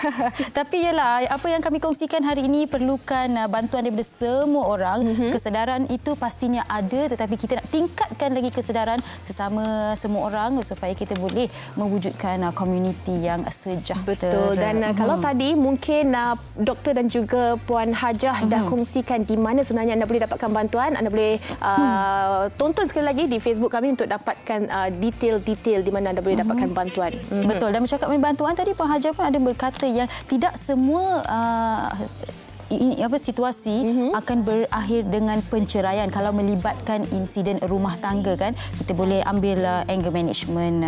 Tapi yalah, apa yang kami kongsikan hari ini perlukan bantuan daripada semua orang. Kesedaran itu pastinya ada, tetapi kita nak tingkatkan lagi kesedaran sesama semua orang supaya kita boleh mewujudkan komuniti yang sejahtera. Betul. Dan kalau tadi mungkin doktor dan juga Puan Hajah dah kongsikan di mana sebenarnya anda boleh dapatkan bantuan, anda boleh tonton sekali lagi di Facebook kami untuk dapatkan detail-detail di mana anda boleh dapatkan bantuan. Betul. Dan bercakap mengenai bantuan tadi, Puan Hajah pun ada berkata yang tidak semua situasi akan berakhir dengan penceraian. Kalau melibatkan insiden rumah tangga kan, kita boleh ambil anger management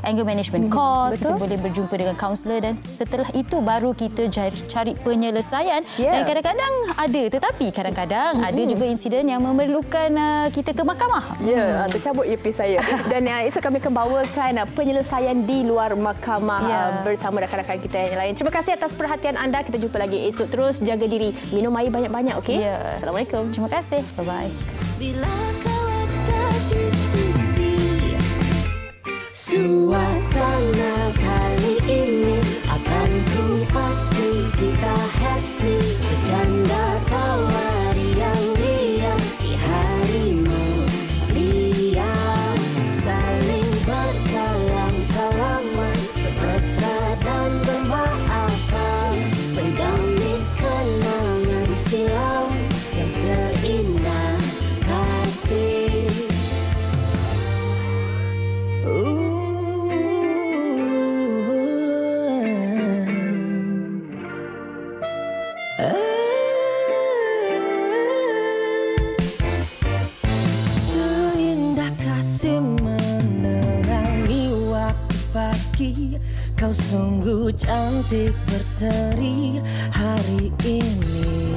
anger management course, kita boleh berjumpa dengan kaunselor dan setelah itu baru kita cari penyelesaian. Dan kadang-kadang ada, tetapi kadang-kadang ada juga insiden yang memerlukan kita ke mahkamah. Tercabut earpiece saya. Dan esok kami akan bawakan penyelesaian di luar mahkamah bersama rakan-rakan kita yang lain. Terima kasih atas perhatian anda. Kita jumpa lagi esok. Terus jaga diri, minum air banyak-banyak, okey? Assalamualaikum. Terima kasih. Bye-bye. Bila kau ada di sisi, suasana kali ini akan ku pasti kita happy. Bercanda tawa riang-riang di harimu riang, saling bersalam-salaman, bermesra dan bermaafan, mendamai kenangan silam yang seindah kasih. Seindah kasih menerangi waktu pagi, kau sungguh cantik berseri hari ini.